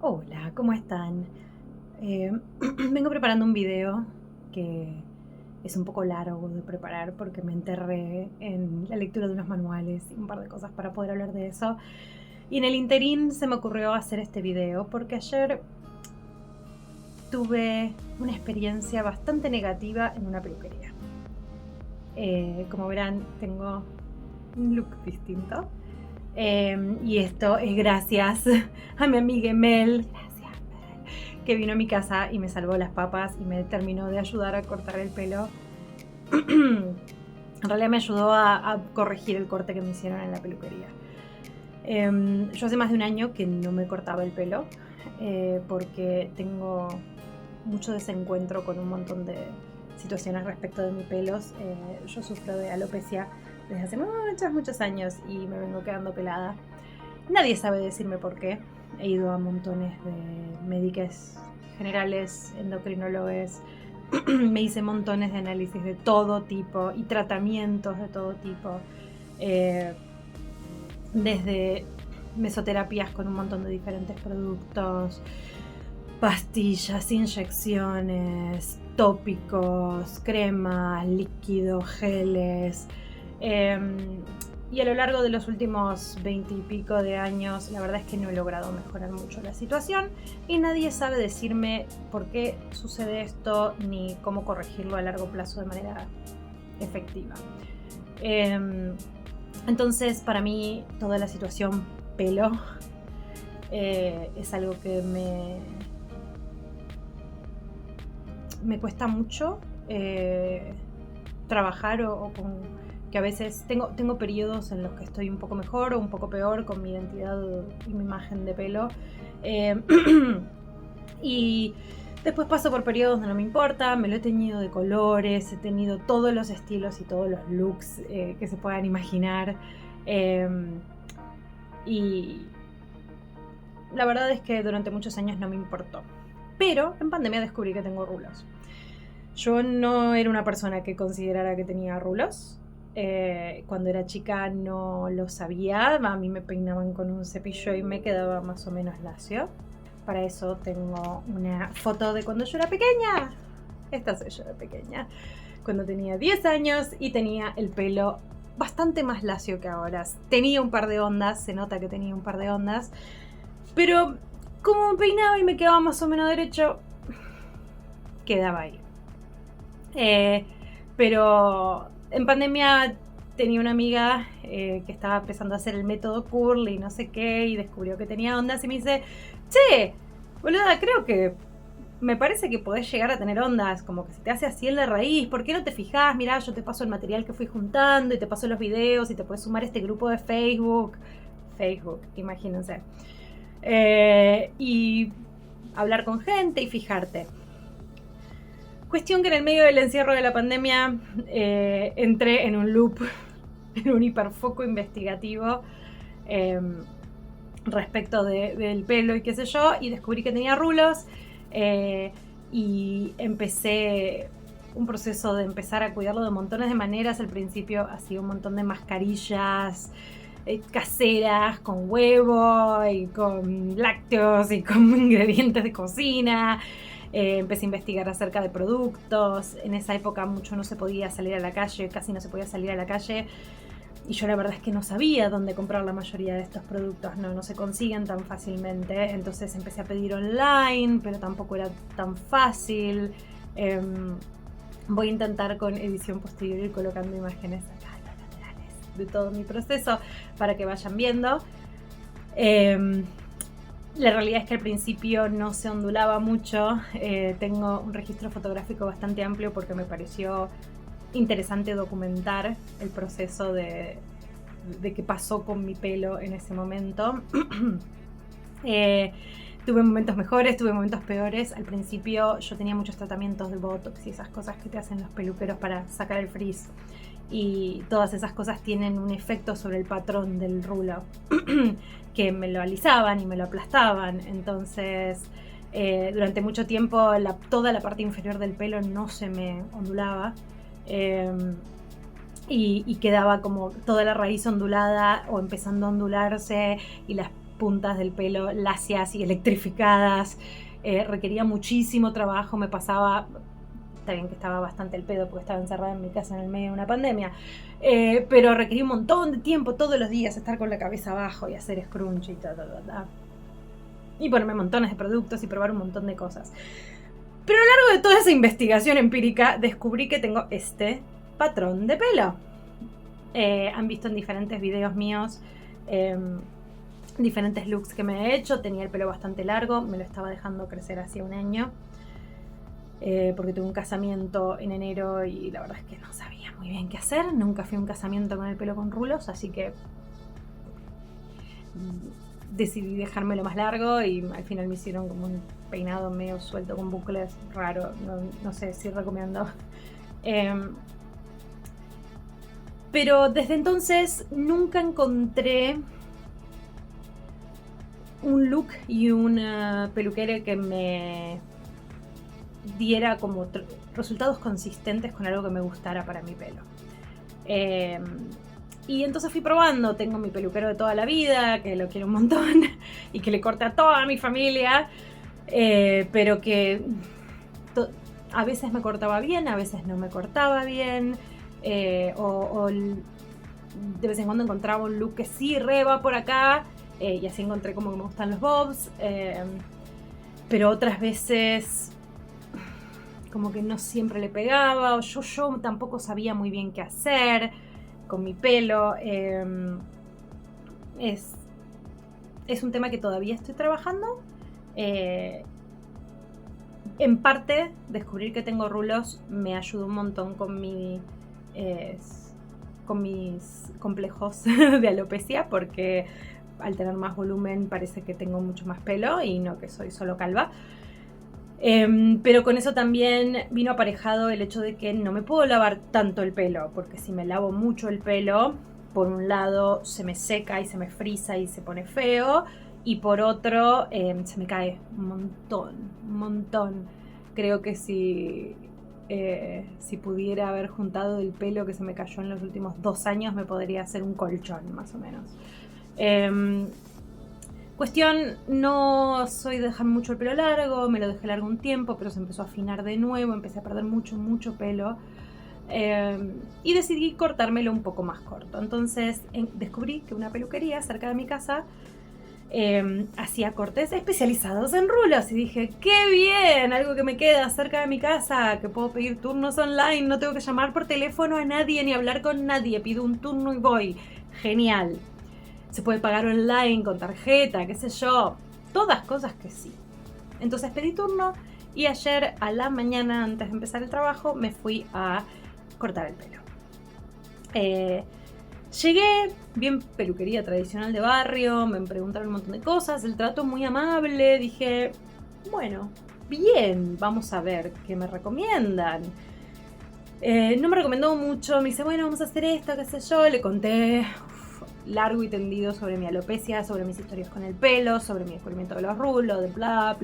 Hola, ¿cómo están? Eh, Vengo preparando un video que es un poco largo de preparar porque me enterré en la lectura de unos manuales y un par de cosas para poder hablar de eso. Y en el interín se me ocurrió hacer este video porque ayer tuve una experiencia bastante negativa en una peluquería. Como verán, tengo un look distinto. Y esto es gracias a mi amiga Mel. Gracias, Mel, que vino a mi casa y me salvó las papas y me terminó de ayudar a cortar el pelo. En realidad me ayudó a corregir el corte que me hicieron en la peluquería. Yo hace más de un año que no me cortaba el pelo porque tengo mucho desencuentro con un montón de situaciones respecto de mis pelos. Yo sufro de alopecia desde hace muchos años y me vengo quedando pelada. Nadie sabe decirme por qué. He ido a montones de médicas generales, endocrinólogos, me hice montones de análisis de todo tipo y tratamientos de todo tipo. Desde mesoterapias con un montón de diferentes productos, pastillas, inyecciones, tópicos, cremas, líquidos, geles. Y a lo largo de los últimos 20 y pico de años, la verdad es que no he logrado mejorar mucho la situación y nadie sabe decirme por qué sucede esto ni cómo corregirlo a largo plazo de manera efectiva. Entonces, para mí, toda la situación pelo es algo que me cuesta mucho trabajar o con que a veces tengo periodos en los que estoy un poco mejor o un poco peor con mi identidad y mi imagen de pelo. Y después paso por periodos donde no me importa, me lo he teñido de colores, he tenido todos los estilos y todos los looks que se puedan imaginar. Y la verdad es que durante muchos años no me importó. Pero en pandemia descubrí que tengo rulos. Yo no era una persona que considerara que tenía rulos. Cuando era chica no lo sabía. A mí me peinaban con un cepillo y me quedaba más o menos lacio. Para eso tengo una foto de cuando yo era pequeña. Esta soy yo de pequeña. Cuando tenía 10 años y tenía el pelo bastante más lacio que ahora. Tenía un par de ondas, se nota que tenía un par de ondas. Pero como me peinaba y me quedaba más o menos derecho, quedaba ahí. Pero en pandemia tenía una amiga que estaba empezando a hacer el método curly y no sé qué, y descubrió que tenía ondas y me dice, che, boluda, creo que me parece que podés llegar a tener ondas, como que se te hace así en la raíz, ¿por qué no te fijás? Mirá, yo te paso el material que fui juntando y te paso los videos y te puedes sumar a este grupo de Facebook, imagínense, y hablar con gente y fijarte. Cuestión que en el medio del encierro de la pandemia entré en un loop, en un hiperfoco investigativo respecto del pelo y qué sé yo, y descubrí que tenía rulos y empecé un proceso de empezar a cuidarlo de montones de maneras. Al principio hacía un montón de mascarillas caseras con huevo y con lácteos y con ingredientes de cocina. Empecé a investigar acerca de productos. En esa época mucho no se podía salir a la calle, casi no se podía salir a la calle. Y yo la verdad es que no sabía dónde comprar la mayoría de estos productos, no se consiguen tan fácilmente. Entonces empecé a pedir online, pero tampoco era tan fácil. Voy a intentar con edición posterior ir colocando imágenes acá en los laterales de todo mi proceso para que vayan viendo. La realidad es que al principio no se ondulaba mucho. Tengo un registro fotográfico bastante amplio porque me pareció interesante documentar el proceso de qué pasó con mi pelo en ese momento. Tuve momentos mejores, tuve momentos peores. Al principio yo tenía muchos tratamientos de botox y esas cosas que te hacen los peluqueros para sacar el frizz. Y todas esas cosas tienen un efecto sobre el patrón del rulo, que me lo alisaban y me lo aplastaban. Entonces, durante mucho tiempo toda la parte inferior del pelo no se me ondulaba. Y quedaba como toda la raíz ondulada o empezando a ondularse y las puntas del pelo lacias y electrificadas. Requería muchísimo trabajo, me pasaba... Está bien que estaba bastante el pedo porque estaba encerrada en mi casa en el medio de una pandemia, pero requería un montón de tiempo todos los días estar con la cabeza abajo y hacer scrunch y y ponerme montones de productos y probar un montón de cosas. Pero a lo largo de toda esa investigación empírica descubrí que tengo este patrón de pelo. Han visto en diferentes videos míos diferentes looks que me he hecho. Tenía el pelo bastante largo, me lo estaba dejando crecer hacía un año. Porque tuve un casamiento en enero y la verdad es que no sabía muy bien qué hacer. Nunca fui a un casamiento con el pelo con rulos, así que decidí dejármelo más largo y al final me hicieron como un peinado medio suelto con bucles raro. No sé si recomiendo. Pero desde entonces nunca encontré un look y una peluquera que me diera como resultados consistentes con algo que me gustara para mi pelo. Y entonces fui probando. Tengo mi peluquero de toda la vida, que lo quiero un montón y que le corta a toda mi familia, pero que a veces me cortaba bien, a veces no me cortaba bien, o de vez en cuando encontraba un look que sí reba por acá, y así encontré como que me gustan los bobs, pero otras veces como que no siempre le pegaba, o yo tampoco sabía muy bien qué hacer con mi pelo. Es un tema que todavía estoy trabajando. En parte, descubrir que tengo rulos me ayudó un montón con mis complejos de alopecia, porque al tener más volumen parece que tengo mucho más pelo y no que soy solo calva. Pero con eso también vino aparejado el hecho de que no me puedo lavar tanto el pelo, porque si me lavo mucho el pelo, por un lado se me seca y se me frisa y se pone feo, y por otro se me cae un montón. Creo que si pudiera haber juntado el pelo que se me cayó en los últimos 2 años, me podría hacer un colchón, más o menos. Cuestión, no soy de dejar mucho el pelo largo, me lo dejé largo un tiempo, pero se empezó a afinar de nuevo, empecé a perder mucho pelo, y decidí cortármelo un poco más corto. Entonces descubrí que una peluquería cerca de mi casa hacía cortes especializados en rulos y dije, ¡qué bien! Algo que me queda cerca de mi casa, que puedo pedir turnos online, no tengo que llamar por teléfono a nadie ni hablar con nadie, pido un turno y voy. Genial. Se puede pagar online, con tarjeta, qué sé yo. Todas cosas que sí. Entonces pedí turno y ayer a la mañana, antes de empezar el trabajo, me fui a cortar el pelo. Llegué, bien peluquería tradicional de barrio, me preguntaron un montón de cosas, el trato muy amable, dije, bueno, bien, vamos a ver qué me recomiendan. No me recomendó mucho, me dice, bueno, vamos a hacer esto, qué sé yo, le conté largo y tendido sobre mi alopecia, sobre mis historias con el pelo, sobre mi descubrimiento de los rulos, de bla.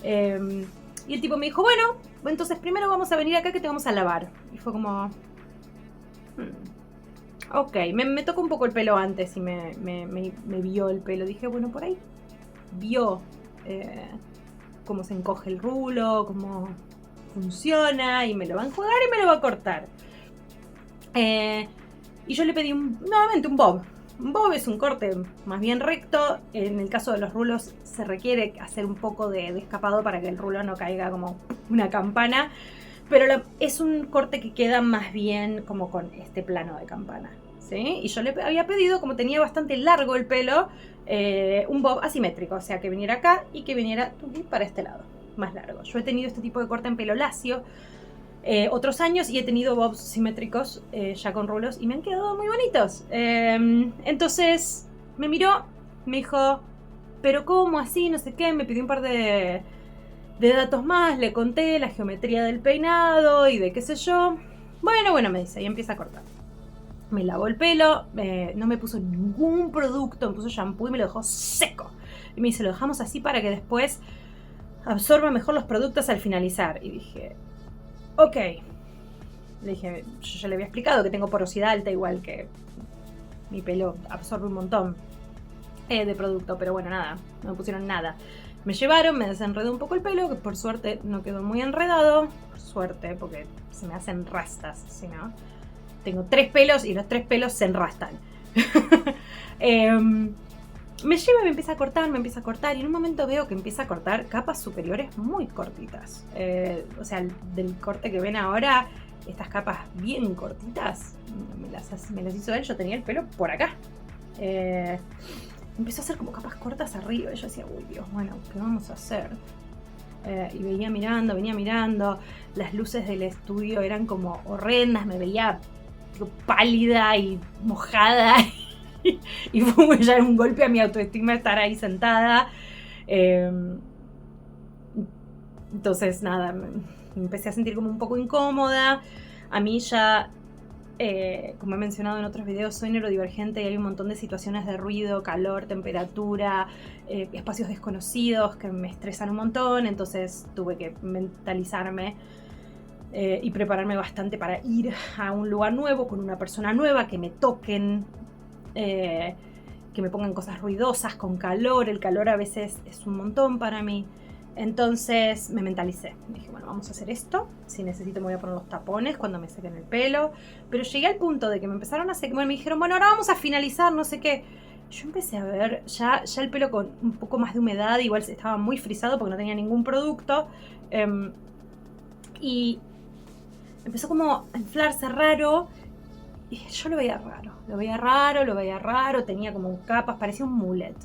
Y el tipo me dijo, bueno, entonces primero vamos a venir acá que te vamos a lavar. Y fue como, ok, me tocó un poco el pelo antes y me vio el pelo. Dije, bueno, por ahí vio cómo se encoge el rulo, cómo funciona, y me lo va a enjuagar y me lo va a cortar. Y yo le pedí nuevamente un bob. Un bob es un corte más bien recto. En el caso de los rulos se requiere hacer un poco de escapado para que el rulo no caiga como una campana. Pero es un corte que queda más bien como con este plano de campana, ¿sí? Y yo le había pedido, como tenía bastante largo el pelo, un bob asimétrico. O sea, que viniera acá y que viniera para este lado, más largo. Yo he tenido este tipo de corte en pelo lacio otros años y he tenido bobs simétricos ya con rulos y me han quedado muy bonitos. Entonces me miró, me dijo, pero ¿cómo así? No sé qué, me pidió un par de datos más, le conté la geometría del peinado y de qué sé yo. Bueno, me dice, y empieza a cortar. Me lavó el pelo, no me puso ningún producto, me puso shampoo y me lo dejó seco. Y me dice, lo dejamos así para que después absorba mejor los productos al finalizar. Y dije, ok. Le dije, yo ya le había explicado que tengo porosidad alta, igual que mi pelo absorbe un montón. de producto, pero bueno, nada, no me pusieron nada. Me llevaron, me desenredó un poco el pelo, que por suerte no quedó muy enredado, por suerte, porque se me hacen rastas, si no. Tengo 3 pelos y los 3 pelos se enrastan. Me lleva y me empieza a cortar, y en un momento veo que empieza a cortar capas superiores muy cortitas. O sea, del corte que ven ahora, estas capas bien cortitas, me las hizo él, yo tenía el pelo por acá. Empezó a hacer como capas cortas arriba, y yo decía, uy Dios, bueno, ¿qué vamos a hacer? Y venía mirando, las luces del estudio eran como horrendas, me veía pálida y mojada, y fue ya un golpe a mi autoestima estar ahí sentada. Entonces nada, me empecé a sentir como un poco incómoda. A mí ya, como he mencionado en otros videos, soy neurodivergente y hay un montón de situaciones de ruido, calor, temperatura, espacios desconocidos que me estresan un montón. Entonces tuve que mentalizarme y prepararme bastante para ir a un lugar nuevo, con una persona nueva, que me toquen, que me pongan cosas ruidosas, con calor. El calor a veces es un montón para mí. Entonces me mentalicé. Dije, bueno, vamos a hacer esto. Si necesito me voy a poner los tapones cuando me sequen el pelo. Pero llegué al punto de que me empezaron a secar. Bueno, me dijeron, bueno, ahora vamos a finalizar, no sé qué. Yo empecé a ver ya el pelo con un poco más de humedad. Igual estaba muy frisado porque no tenía ningún producto. Y empezó como a inflarse raro. Y yo lo veía raro. Tenía como capas, parecía un mullet.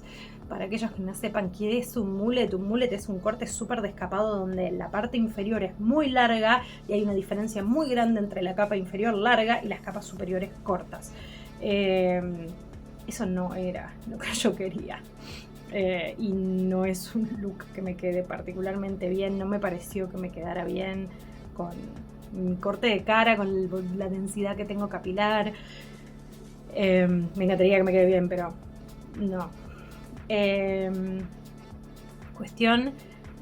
Para aquellos que no sepan qué es un mullet es un corte súper descapado donde la parte inferior es muy larga y hay una diferencia muy grande entre la capa inferior larga y las capas superiores cortas. Eso no era lo que yo quería. Y no es un look que me quede particularmente bien. No me pareció que me quedara bien con mi corte de cara, con la densidad que tengo capilar. Me encantaría que me quede bien, pero no. Cuestión,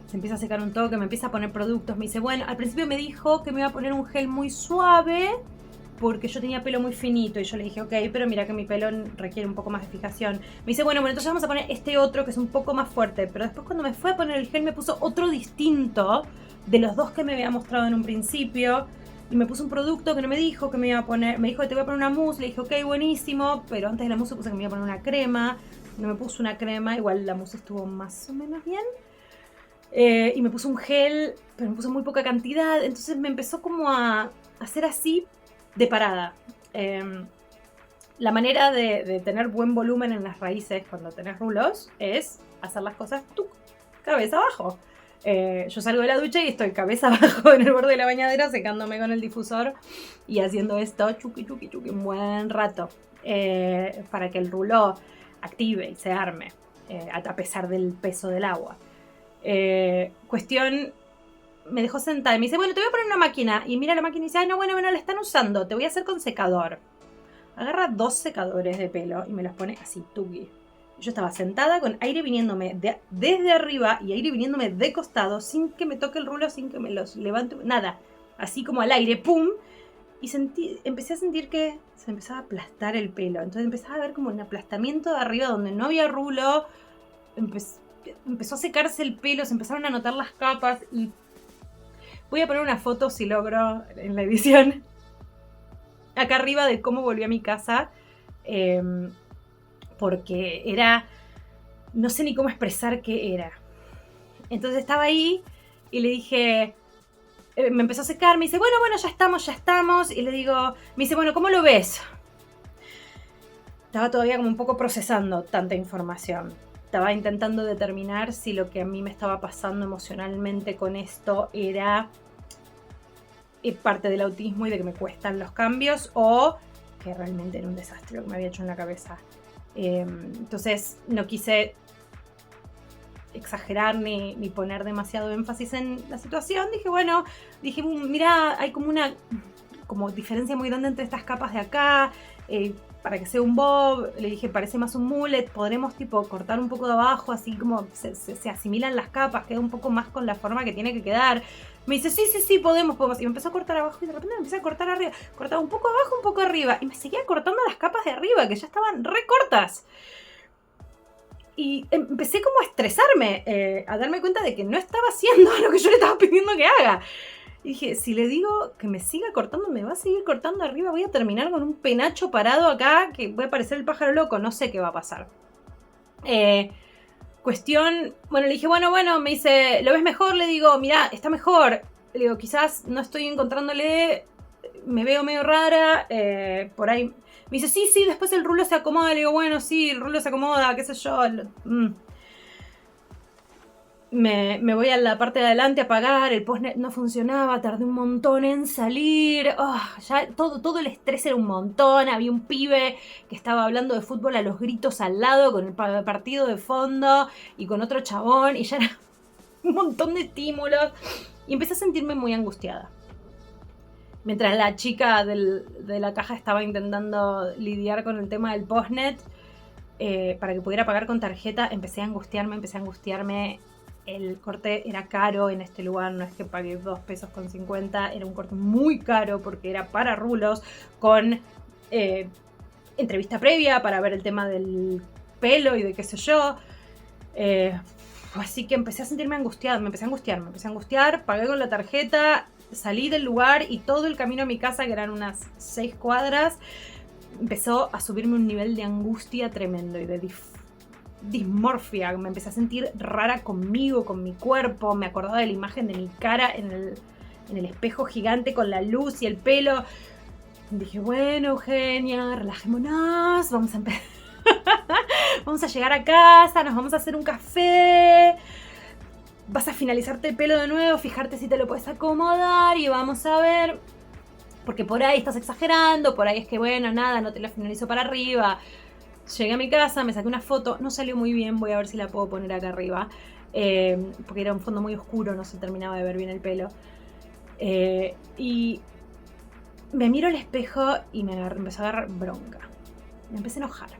se empieza a secar un toque, me empieza a poner productos. Me dice, bueno, al principio me dijo que me iba a poner un gel muy suave porque yo tenía pelo muy finito, y yo le dije, ok, pero mira que mi pelo requiere un poco más de fijación. Me dice, bueno, entonces vamos a poner este otro que es un poco más fuerte. Pero después, cuando me fue a poner el gel, me puso otro distinto de los dos que me había mostrado en un principio, y me puso un producto que no me dijo que me iba a poner. Me dijo que te voy a poner una mousse. Le dije, ok, buenísimo, pero antes de la mousse puse que me iba a poner una crema. No me puso una crema, igual la mousse estuvo más o menos bien. Y me puso un gel, pero me puso muy poca cantidad. Entonces me empezó como a hacer así de parada. La manera de tener buen volumen en las raíces cuando tenés rulos es hacer las cosas cabeza abajo. Yo salgo de la ducha y estoy cabeza abajo en el borde de la bañadera, secándome con el difusor y haciendo esto chuki un buen rato, para que el rulo active y se arme, a pesar del peso del agua. Cuestión, me dejó sentada y me dice, bueno, te voy a poner una máquina. Y mira la máquina y dice, ay, no, bueno, la están usando, te voy a hacer con secador. Agarra 2 secadores de pelo y me los pone así, tuki. Yo estaba sentada con aire viniéndome desde arriba y aire viniéndome de costado, sin que me toque el rulo, sin que me los levante, nada. Así como al aire, ¡pum! Y empecé a sentir que se empezaba a aplastar el pelo. Entonces empezaba a ver como un aplastamiento de arriba donde no había rulo. Empezó a secarse el pelo, se empezaron a notar las capas. Y voy a poner una foto, si logro, en la edición, acá arriba, de cómo volví a mi casa. Porque era... no sé ni cómo expresar qué era. Entonces estaba ahí y le dije... me empezó a secar, me dice, bueno, ya estamos. Y le digo, me dice, bueno, ¿cómo lo ves? Estaba todavía como un poco procesando tanta información. Estaba intentando determinar si lo que a mí me estaba pasando emocionalmente con esto era parte del autismo y de que me cuestan los cambios, o que realmente era un desastre lo que me había hecho en la cabeza. Entonces no quise exagerar ni poner demasiado énfasis en la situación. Dije, mira, hay como una diferencia muy grande entre estas capas de acá, para que sea un bob. Le dije, parece más un mullet, podremos cortar un poco de abajo, así como se asimilan las capas, queda un poco más con la forma que tiene que quedar. Me dice, sí, podemos. Y me empezó a cortar abajo y de repente me empecé a cortar arriba. Cortaba un poco abajo, un poco arriba, y me seguía cortando las capas de arriba, que ya estaban re cortas. Y empecé como a estresarme, a darme cuenta de que no estaba haciendo lo que yo le estaba pidiendo que haga. Y dije, si le digo que me siga cortando, me va a seguir cortando arriba, voy a terminar con un penacho parado acá, que voy a parecer el pájaro loco, no sé qué va a pasar. Cuestión, bueno, le dije, bueno, me dice, ¿lo ves mejor? Le digo, mirá, está mejor. Le digo, quizás no estoy encontrándole, me veo medio rara, por ahí. Me dice, sí, después el rulo se acomoda. Le digo, bueno, sí, el rulo se acomoda, qué sé yo. Me voy a la parte de adelante a pagar, el postnet no funcionaba, tardé un montón en salir, ya todo el estrés era un montón, había un pibe que estaba hablando de fútbol a los gritos al lado con el partido de fondo y con otro chabón y ya era un montón de estímulos y empecé a sentirme muy angustiada. Mientras la chica de la caja estaba intentando lidiar con el tema del postnet para que pudiera pagar con tarjeta, empecé a angustiarme. El corte era caro en este lugar, no es que pagué 2 pesos con 50, era un corte muy caro porque era para rulos, con entrevista previa para ver el tema del pelo y de qué sé yo. Así que empecé a sentirme angustiada, me empecé a angustiar, pagué con la tarjeta, salí del lugar y todo el camino a mi casa, que eran unas 6 cuadras, empezó a subirme un nivel de angustia tremendo y de dismorfia. Me empecé a sentir rara conmigo, con mi cuerpo. Me acordaba de la imagen de mi cara en el espejo gigante con la luz y el pelo. Dije, bueno, Eugenia, relajémonos, vamos a empezar. Vamos a llegar a casa, nos vamos a hacer un café. Vas a finalizarte el pelo de nuevo, fijarte si te lo puedes acomodar y vamos a ver. Porque por ahí estás exagerando, por ahí es que bueno, nada, no te lo finalizo para arriba. Llegué a mi casa, me saqué una foto, no salió muy bien, voy a ver si la puedo poner acá arriba. Porque era un fondo muy oscuro, no se terminaba de ver bien el pelo. Y me miro al espejo y me empezó a agarrar bronca. Me empecé a enojar.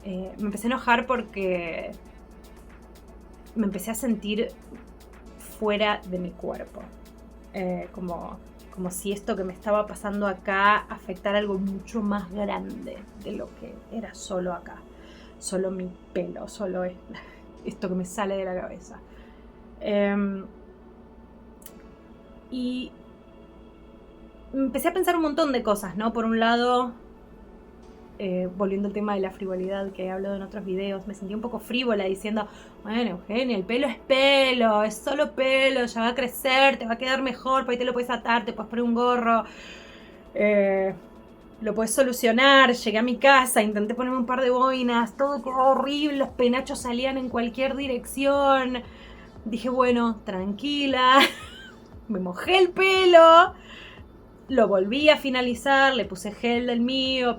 Me empecé a enojar porque me empecé a sentir fuera de mi cuerpo. Como si esto que me estaba pasando acá afectara algo mucho más grande de lo que era solo acá. Solo mi pelo, solo esto que me sale de la cabeza. Y empecé a pensar un montón de cosas, ¿no? Por un lado, volviendo al tema de la frivolidad que he hablado en otros videos, me sentí un poco frívola diciendo, bueno, Eugenia, el pelo es solo pelo, ya va a crecer, te va a quedar mejor, por ahí te lo puedes atar, te puedes poner un gorro, lo puedes solucionar. Llegué a mi casa, intenté ponerme un par de boinas, todo quedó horrible, los penachos salían en cualquier dirección. Dije, bueno, tranquila, me mojé el pelo, lo volví a finalizar, le puse gel del mío,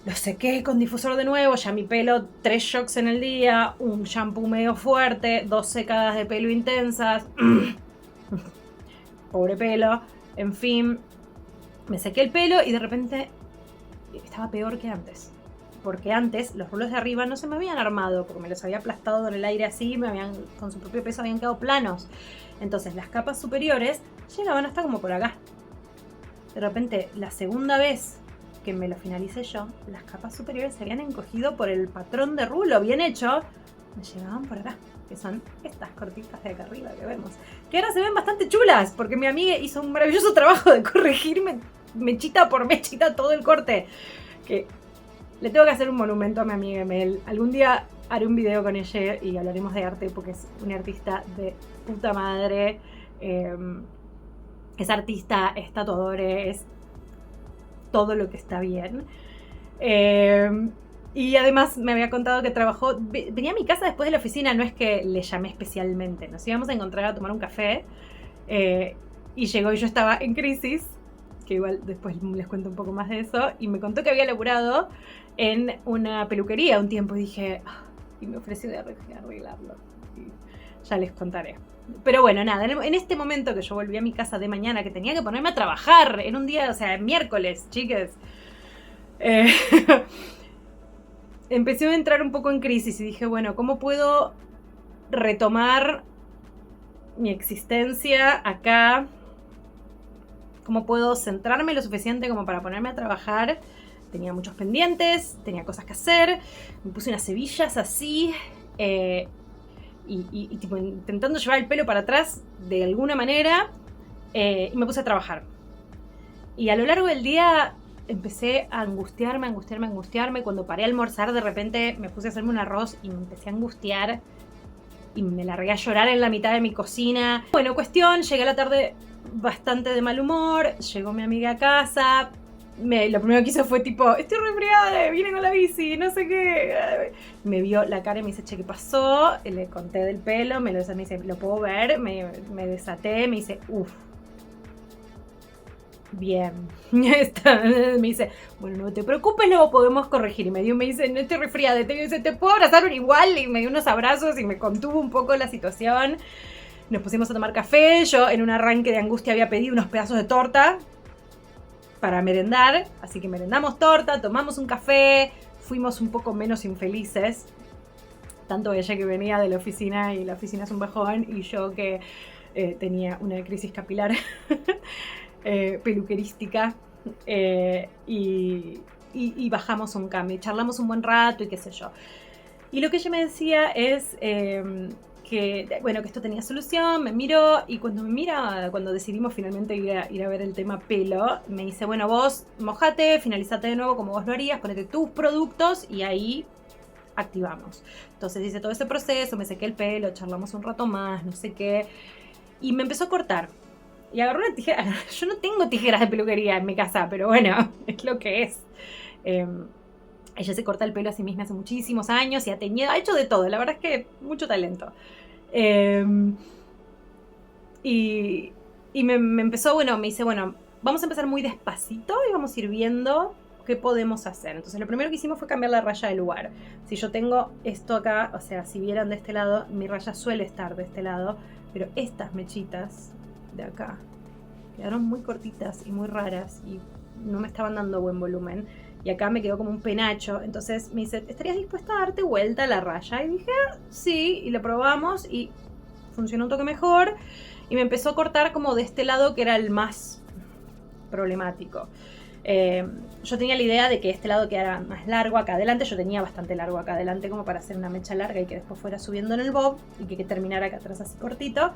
lo sequé con difusor de nuevo, ya mi pelo 3 shocks en el día, un shampoo medio fuerte, 2 secadas de pelo intensas, pobre pelo, en fin, me sequé el pelo y de repente estaba peor que antes. Porque antes los rulos de arriba no se me habían armado, porque me los había aplastado en el aire así, con su propio peso habían quedado planos. Entonces las capas superiores llegaban hasta como por acá. De repente, la segunda vez que me lo finalicé yo, las capas superiores se habían encogido por el patrón de rulo bien hecho, me llegaban por acá, que son estas cortitas de acá arriba que vemos, que ahora se ven bastante chulas, porque mi amiga hizo un maravilloso trabajo de corregirme mechita por mechita todo el corte, que le tengo que hacer un monumento a mi amiga Mel. Algún día haré un video con ella y hablaremos de arte, porque es una artista de puta madre. Es artista, es tatuadora, es todo lo que está bien. Y además me había contado que trabajó, venía a mi casa después de la oficina, no es que le llamé especialmente, nos íbamos a encontrar a tomar un café y llegó y yo estaba en crisis, que igual después les cuento un poco más de eso, y me contó que había laburado en una peluquería un tiempo y dije, y me ofreció de arreglarlo, y ya les contaré. Pero bueno, nada, en este momento que yo volví a mi casa de mañana, que tenía que ponerme a trabajar en un día, o sea, miércoles, chiques, empecé a entrar un poco en crisis y dije, bueno, ¿cómo puedo retomar mi existencia acá? ¿Cómo puedo centrarme lo suficiente como para ponerme a trabajar tenía muchos pendientes, tenía cosas que hacer, me puse unas hebillas así, y tipo intentando llevar el pelo para atrás de alguna manera, y me puse a trabajar. Y a lo largo del día empecé a angustiarme. Cuando paré a almorzar, de repente me puse a hacerme un arroz y me empecé a angustiar y me largué a llorar en la mitad de mi cocina. Bueno, cuestión, llegué a la tarde bastante de mal humor, llegó mi amiga a casa, lo primero que hizo fue tipo, estoy resfriada, vine con la bici, no sé qué. Me vio la cara y me dice, che, ¿qué pasó? Le conté del pelo, me dice, ¿lo puedo ver? Me desaté, me dice, uff. Bien. Me dice, bueno, no te preocupes, lo podemos corregir. Y me dice, no estoy resfriada. Me dice, ¿te puedo abrazar igual? Y me dio unos abrazos y me contuvo un poco la situación. Nos pusimos a tomar café. Yo en un arranque de angustia había pedido unos pedazos de torta para merendar. Así que merendamos torta, tomamos un café. Fuimos un poco menos infelices. Tanto ella que venía de la oficina y la oficina es un bajón. Y yo que tenía una crisis capilar. Peluquerística, y bajamos un cambio, charlamos un buen rato y qué sé yo. Y lo que ella me decía es que, bueno, que esto tenía solución, me miró y cuando decidimos finalmente ir a ver el tema pelo, me dice, bueno, vos mojate, finalizate de nuevo como vos lo harías, ponete tus productos y ahí activamos. Entonces hice todo ese proceso, me sequé el pelo, charlamos un rato más, no sé qué, y me empezó a cortar. Y agarró una tijera. Yo no tengo tijeras de peluquería en mi casa, pero bueno, es lo que es. Ella se corta el pelo a sí misma hace muchísimos años y ha hecho de todo. La verdad es que mucho talento. Y me empezó, bueno, me dice, bueno, vamos a empezar muy despacito y vamos a ir viendo qué podemos hacer. Entonces lo primero que hicimos fue cambiar la raya de lugar. Si yo tengo esto acá, o sea, si vieran de este lado, mi raya suele estar de este lado, pero estas mechitas de acá quedaron muy cortitas y muy raras y no me estaban dando buen volumen, y acá me quedó como un penacho. Entonces me dice, ¿estarías dispuesta a darte vuelta a la raya? Y dije, sí, y lo probamos y funcionó un toque mejor, y me empezó a cortar como de este lado que era el más problemático. Yo tenía la idea de que este lado quedara más largo acá adelante. Yo tenía bastante largo acá adelante como para hacer una mecha larga y que después fuera subiendo en el bob y que terminara acá atrás así cortito.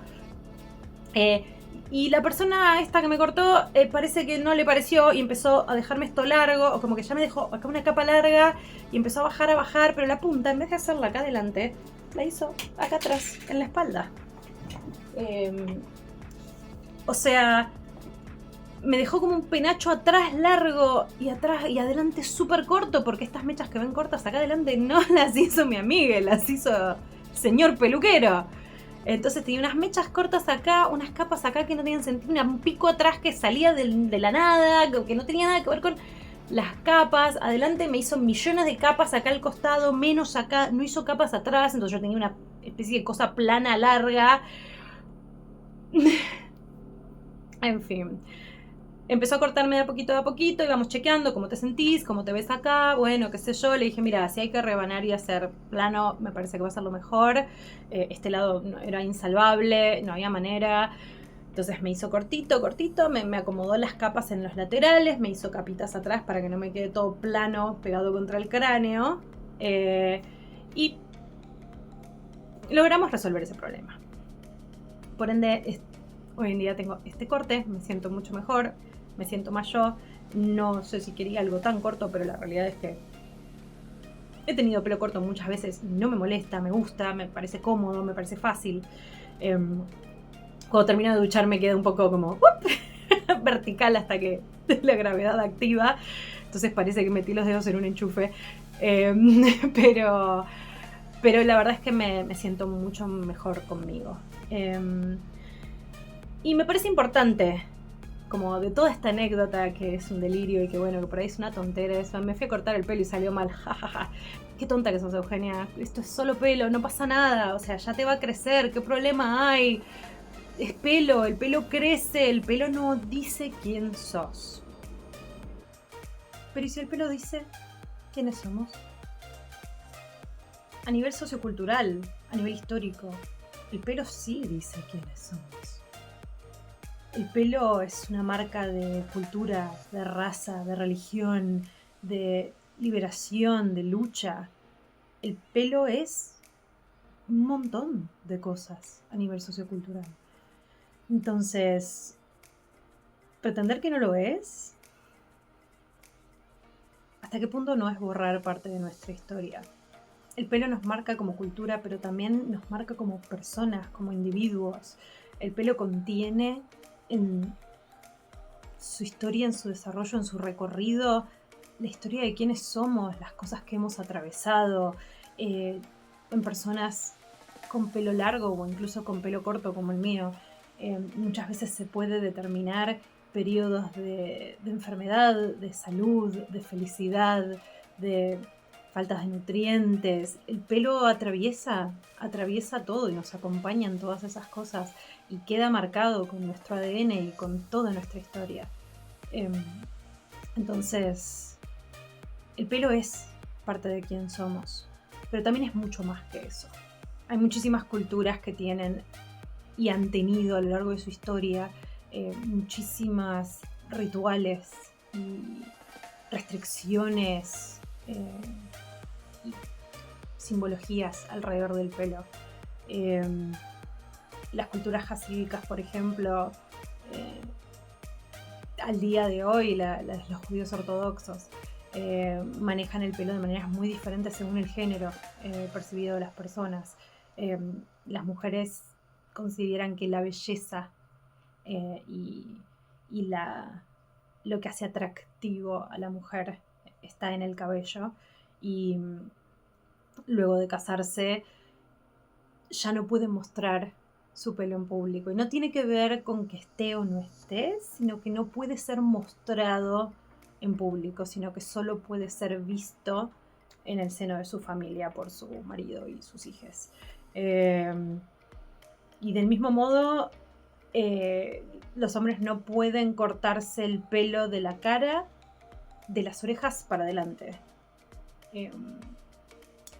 Y la persona esta que me cortó parece que no le pareció y empezó a dejarme esto largo, o como que ya me dejó acá una capa larga y empezó a bajar, pero la punta, en vez de hacerla acá adelante, la hizo acá atrás, en la espalda. O sea, me dejó como un penacho atrás largo y atrás y adelante súper corto, porque estas mechas que ven cortas acá adelante no las hizo mi amiga, las hizo el señor peluquero. Entonces tenía unas mechas cortas acá, unas capas acá que no tenían sentido, un pico atrás que salía de la nada, que no tenía nada que ver con las capas. Adelante me hizo millones de capas acá al costado, menos acá, no hizo capas atrás, entonces yo tenía una especie de cosa plana larga. En fin. Empezó a cortarme de a poquito, íbamos chequeando cómo te sentís, cómo te ves acá, bueno, qué sé yo. Le dije, mira, si hay que rebanar y hacer plano, me parece que va a ser lo mejor. Este lado era insalvable, no había manera. Entonces me hizo cortito, me acomodó las capas en los laterales, me hizo capitas atrás para que no me quede todo plano, pegado contra el cráneo. Y logramos resolver ese problema. Por ende, hoy en día tengo este corte, me siento mucho mejor, me siento más yo. No sé si quería algo tan corto, pero la realidad es que he tenido pelo corto muchas veces y no me molesta, me gusta, me parece cómodo, me parece fácil. Cuando termino de duchar me queda un poco como vertical hasta que la gravedad activa. Entonces parece que metí los dedos en un enchufe. Pero la verdad es que me siento mucho mejor conmigo. Y me parece importante, como de toda esta anécdota que es un delirio y que bueno, que por ahí es una tontera eso, me fui a cortar el pelo y salió mal, jajaja. Qué tonta que sos, Eugenia, esto es solo pelo, no pasa nada, o sea, ya te va a crecer, ¿qué problema hay? Es pelo, el pelo crece, el pelo no dice quién sos. Pero ¿y si el pelo dice quiénes somos? A nivel sociocultural, a nivel histórico, el pelo sí dice quiénes somos. El pelo es una marca de cultura, de raza, de religión, de liberación, de lucha. El pelo es un montón de cosas a nivel sociocultural. Entonces, pretender que no lo es, ¿hasta qué punto no es borrar parte de nuestra historia? El pelo nos marca como cultura, pero también nos marca como personas, como individuos. El pelo contiene en su historia, en su desarrollo, en su recorrido, la historia de quiénes somos, las cosas que hemos atravesado, en personas con pelo largo o incluso con pelo corto como el mío. Muchas veces se puede determinar periodos de enfermedad, de salud, de felicidad, de faltas de nutrientes. El pelo atraviesa todo y nos acompaña en todas esas cosas y queda marcado con nuestro ADN y con toda nuestra historia. Entonces, el pelo es parte de quién somos, pero también es mucho más que eso. Hay muchísimas culturas que tienen y han tenido a lo largo de su historia muchísimas rituales y restricciones y simbologías alrededor del pelo. Las culturas jasídicas, por ejemplo, al día de hoy, los judíos ortodoxos manejan el pelo de maneras muy diferentes según el género percibido de las personas. Las mujeres consideran que la belleza y lo que hace atractivo a la mujer está en el cabello, y luego de casarse ya no puede mostrar su pelo en público. Y no tiene que ver con que esté o no esté, sino que no puede ser mostrado en público, sino que solo puede ser visto en el seno de su familia por su marido y sus hijos. Y del mismo modo, los hombres no pueden cortarse el pelo de la cara, de las orejas para adelante.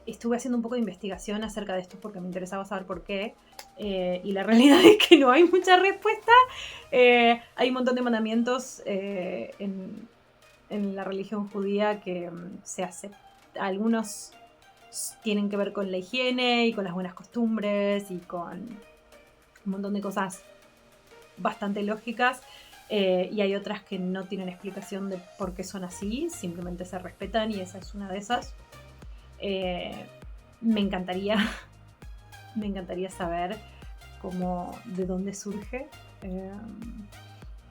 Estuve haciendo un poco de investigación acerca de esto porque me interesaba saber por qué, y la realidad es que no hay mucha respuesta. Hay un montón de mandamientos en la religión judía que se hace. Algunos tienen que ver con la higiene y con las buenas costumbres y con un montón de cosas bastante lógicas, y hay otras que no tienen explicación de por qué son así, simplemente se respetan, y esa es una de esas. Me encantaría saber de dónde surge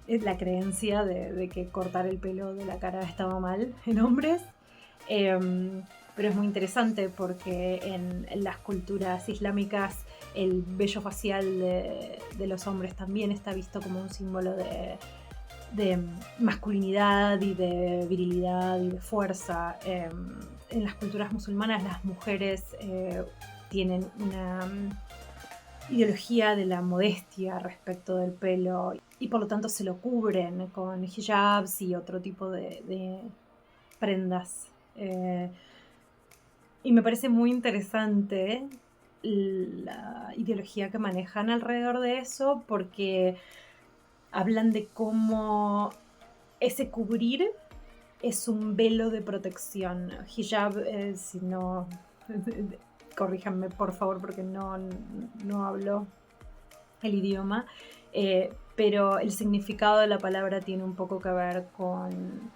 la creencia de que cortar el pelo de la cara estaba mal en hombres. Pero es muy interesante porque en las culturas islámicas el vello facial de los hombres también está visto como un símbolo de masculinidad y de virilidad y de fuerza. En las culturas musulmanas las mujeres tienen una ideología de la modestia respecto del pelo y por lo tanto se lo cubren con hijabs y otro tipo de prendas. Y me parece muy interesante la ideología que manejan alrededor de eso, porque hablan de cómo ese cubrir es un velo de protección. Hijab, si no, corríjanme por favor porque no hablo el idioma, pero el significado de la palabra tiene un poco que ver con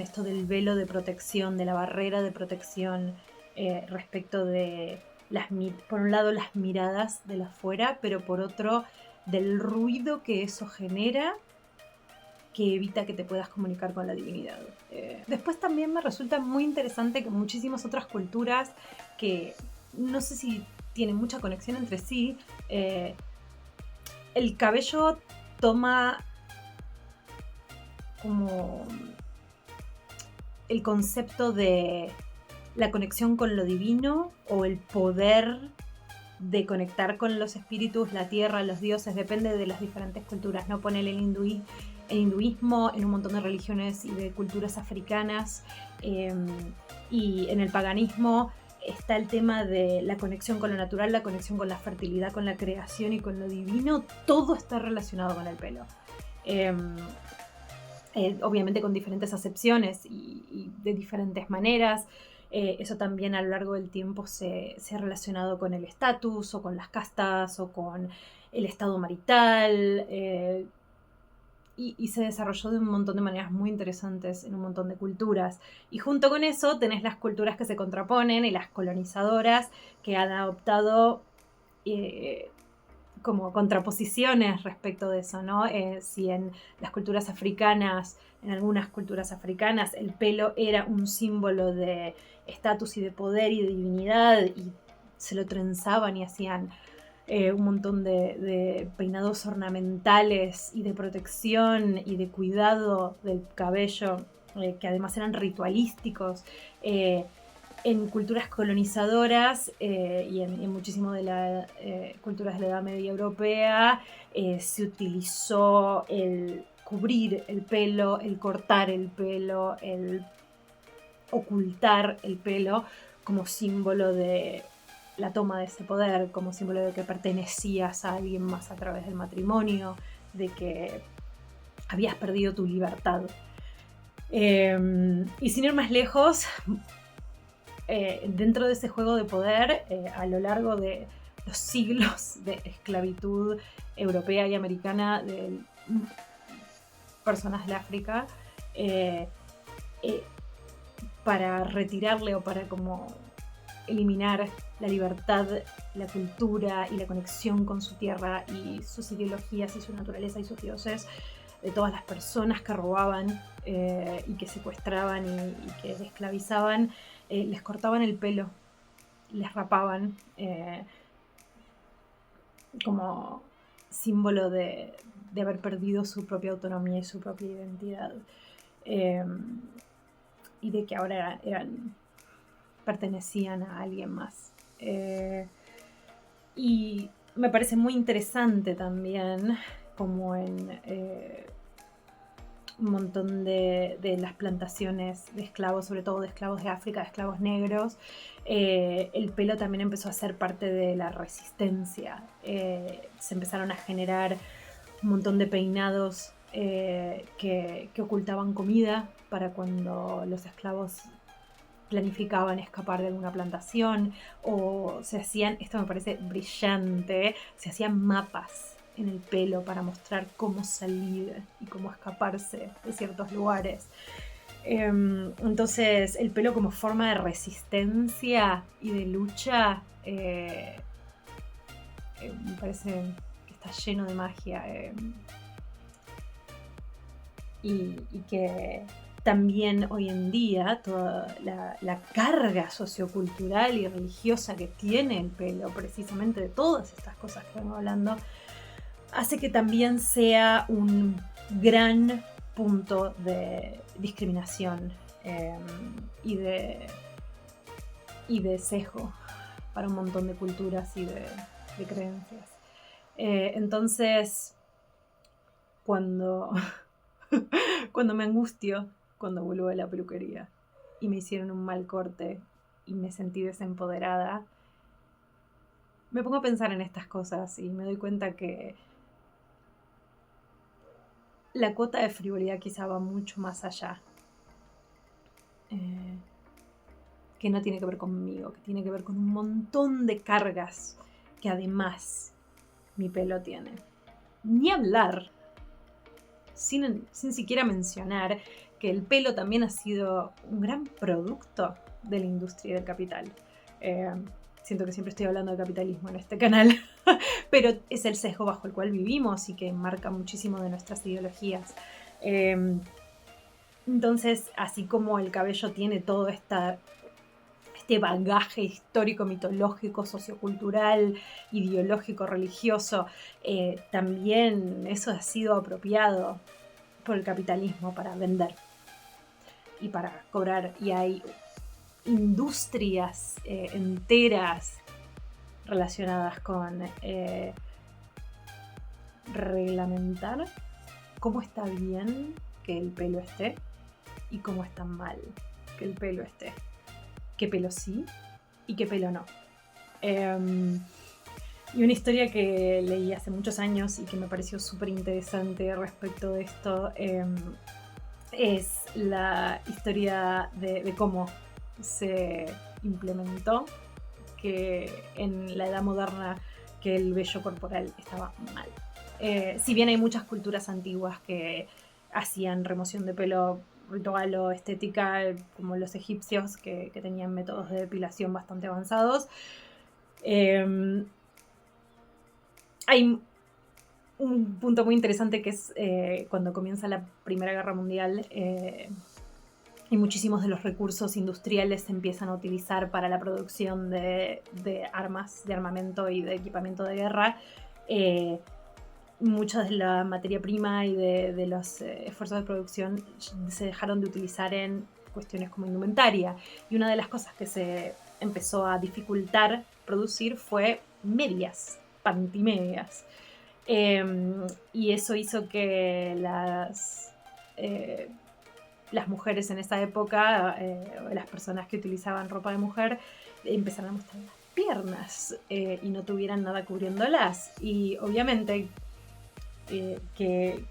esto del velo de protección, de la barrera de protección respecto de por un lado las miradas de la afuera, pero por otro del ruido que eso genera, que evita que te puedas comunicar con la divinidad. Después también me resulta muy interesante que muchísimas otras culturas que no sé si tienen mucha conexión entre sí, el cabello toma como el concepto de la conexión con lo divino o el poder de conectar con los espíritus, la tierra, los dioses, depende de las diferentes culturas, ¿no? Ponele el hinduismo en un montón de religiones y de culturas africanas, y en el paganismo está el tema de la conexión con lo natural, la conexión con la fertilidad, con la creación y con lo divino. Todo está relacionado con el pelo. obviamente con diferentes acepciones y de diferentes maneras. Eso también a lo largo del tiempo se ha relacionado con el estatus o con las castas o con el estado marital, y se desarrolló de un montón de maneras muy interesantes en un montón de culturas. Y junto con eso tenés las culturas que se contraponen y las colonizadoras que han adoptado como contraposiciones respecto de eso, ¿no? Si en las culturas africanas, en algunas culturas africanas, el pelo era un símbolo de estatus y de poder y de divinidad, y se lo trenzaban y hacían un montón de peinados ornamentales y de protección y de cuidado del cabello, que además eran ritualísticos. En culturas colonizadoras y en muchísimo de las culturas de la Edad Media europea se utilizó el cubrir el pelo, el cortar el pelo, el ocultar el pelo como símbolo de la toma de ese poder, como símbolo de que pertenecías a alguien más a través del matrimonio, de que habías perdido tu libertad. Y sin ir más lejos, dentro de ese juego de poder, a lo largo de los siglos de esclavitud europea y americana de personas del África, para retirarle o para como eliminar la libertad, la cultura y la conexión con su tierra y sus ideologías y su naturaleza y sus dioses, de todas las personas que robaban y que secuestraban y que esclavizaban, les cortaban el pelo, les rapaban como símbolo de haber perdido su propia autonomía y su propia identidad, y de que ahora pertenecían a alguien más. Y me parece muy interesante también como en un montón de las plantaciones de esclavos, sobre todo de esclavos de África, de esclavos negros, el pelo también empezó a ser parte de la resistencia. Se empezaron a generar un montón de peinados que ocultaban comida para cuando los esclavos planificaban escapar de alguna plantación, o se hacían, esto me parece brillante, se hacían mapas en el pelo para mostrar cómo salir y cómo escaparse de ciertos lugares. Entonces el pelo como forma de resistencia y de lucha me parece que está lleno de magia, y que también hoy en día toda la carga sociocultural y religiosa que tiene el pelo, precisamente de todas estas cosas que vengo hablando, hace que también sea un gran punto de discriminación y de sesgo para un montón de culturas y de creencias. Entonces, cuando me angustio, cuando vuelvo a la peluquería y me hicieron un mal corte y me sentí desempoderada, me pongo a pensar en estas cosas y me doy cuenta que la cuota de frivolidad quizá va mucho más allá, que no tiene que ver conmigo, que tiene que ver con un montón de cargas que además mi pelo tiene. Ni hablar, sin siquiera mencionar que el pelo también ha sido un gran producto de la industria y del capital. Siento que siempre estoy hablando de capitalismo en este canal, pero es el sesgo bajo el cual vivimos y que marca muchísimo de nuestras ideologías. Entonces, así como el cabello tiene todo este bagaje histórico, mitológico, sociocultural, ideológico, religioso, también eso ha sido apropiado por el capitalismo para vender y para cobrar, y hay industrias enteras relacionadas con reglamentar cómo está bien que el pelo esté y cómo está mal que el pelo esté, qué pelo sí y qué pelo no. Y una historia que leí hace muchos años y que me pareció súper interesante respecto de esto, es la historia de cómo se implementó que en la edad moderna que el vello corporal estaba mal. Si bien hay muchas culturas antiguas que hacían remoción de pelo ritual o estética, como los egipcios que tenían métodos de depilación bastante avanzados, hay un punto muy interesante que es cuando comienza la Primera Guerra Mundial y muchísimos de los recursos industriales se empiezan a utilizar para la producción de armas, de armamento y de equipamiento de guerra. Mucha de la materia prima y de los esfuerzos de producción se dejaron de utilizar en cuestiones como indumentaria. Y una de las cosas que se empezó a dificultar producir fue medias, pantimedias. Y eso hizo que las mujeres en esa época, las personas que utilizaban ropa de mujer, empezaron a mostrar las piernas y no tuvieran nada cubriéndolas. Y obviamente, que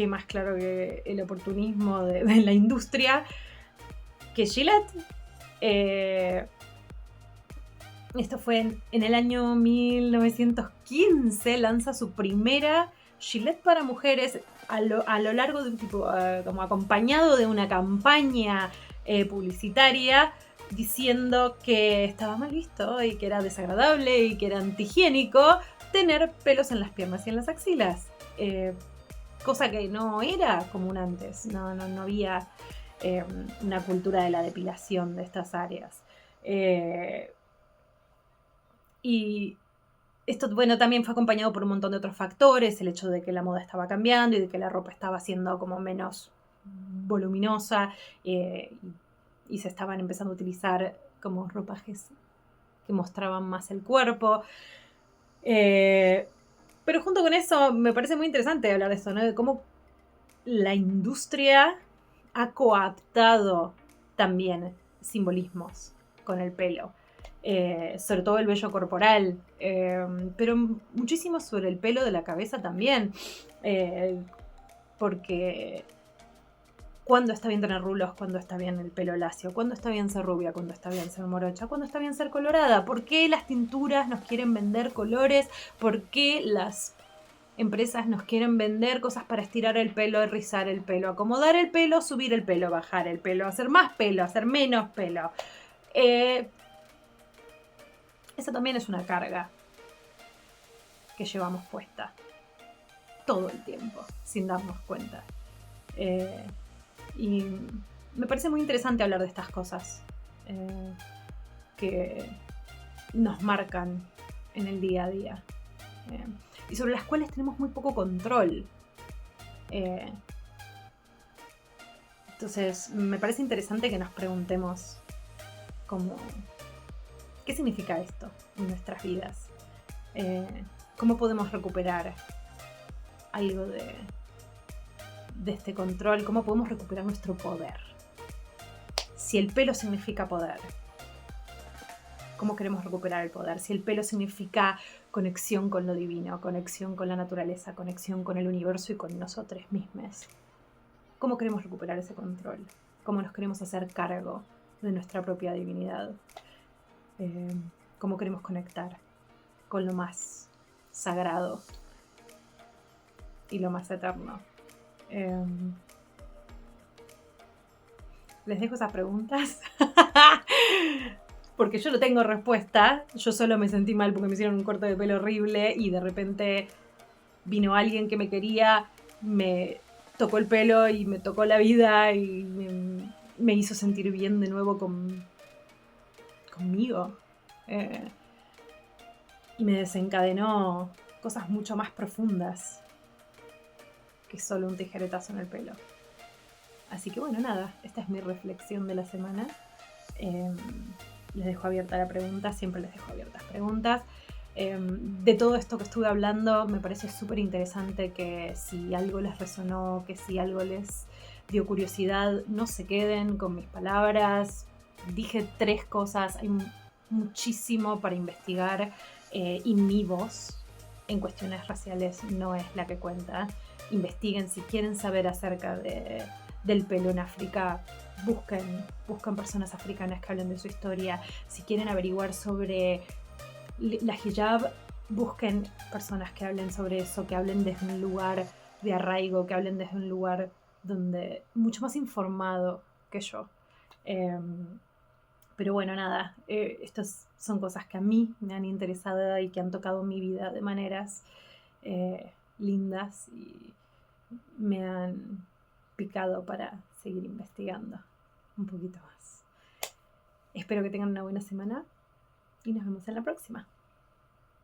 más claro que el oportunismo de la industria, que Gillette, esto fue en el año 1915, lanza su primera Gillette para mujeres a lo largo de un tipo, como acompañado de una campaña publicitaria diciendo que estaba mal visto y que era desagradable y que era antihigiénico tener pelos en las piernas y en las axilas. Cosa que no era común antes, no había una cultura de la depilación de estas áreas. Y esto, bueno, también fue acompañado por un montón de otros factores, el hecho de que la moda estaba cambiando y de que la ropa estaba siendo como menos voluminosa y se estaban empezando a utilizar como ropajes que mostraban más el cuerpo. Pero junto con eso me parece muy interesante hablar de esto, ¿no? De cómo la industria ha coaptado también simbolismos con el pelo. Sobre todo el vello corporal, pero muchísimo sobre el pelo de la cabeza también, porque cuándo está bien tener rulos, cuándo está bien el pelo lacio, cuándo está bien ser rubia, cuándo está bien ser morocha, cuándo está bien ser colorada, por qué las tinturas nos quieren vender colores, por qué las empresas nos quieren vender cosas para estirar el pelo, rizar el pelo, acomodar el pelo, subir el pelo, bajar el pelo, hacer más pelo, hacer menos pelo. Esa también es una carga que llevamos puesta todo el tiempo, sin darnos cuenta. Y me parece muy interesante hablar de estas cosas que nos marcan en el día a día y sobre las cuales tenemos muy poco control. Entonces, me parece interesante que nos preguntemos cómo... ¿Qué significa esto en nuestras vidas? ¿Cómo podemos recuperar algo de este control? ¿Cómo podemos recuperar nuestro poder? Si el pelo significa poder, ¿cómo queremos recuperar el poder? Si el pelo significa conexión con lo divino, conexión con la naturaleza, conexión con el universo y con nosotros mismos, ¿cómo queremos recuperar ese control? ¿Cómo nos queremos hacer cargo de nuestra propia divinidad? Cómo queremos conectar con lo más sagrado y lo más eterno. Les dejo esas preguntas porque yo no tengo respuesta. Yo solo me sentí mal porque me hicieron un corte de pelo horrible y de repente vino alguien que me quería, me tocó el pelo y me tocó la vida y me hizo sentir bien de nuevo conmigo. Y me desencadenó cosas mucho más profundas que solo un tijeretazo en el pelo. Así que bueno, nada, esta es mi reflexión de la semana. Les dejo abierta la pregunta, siempre les dejo abiertas preguntas. De todo esto que estuve hablando, me parece súper interesante que si algo les resonó, que si algo les dio curiosidad, no se queden con mis palabras. Dije 3 cosas, hay muchísimo para investigar y mi voz en cuestiones raciales no es la que cuenta. Investiguen si quieren saber acerca de del pelo en África, busquen personas africanas que hablen de su historia. Si quieren averiguar sobre la hijab, busquen personas que hablen sobre eso, que hablen desde un lugar de arraigo, que hablen desde un lugar donde mucho más informado que yo. Pero bueno, nada, estas son cosas que a mí me han interesado y que han tocado mi vida de maneras lindas y me han picado para seguir investigando un poquito más. Espero que tengan una buena semana y nos vemos en la próxima.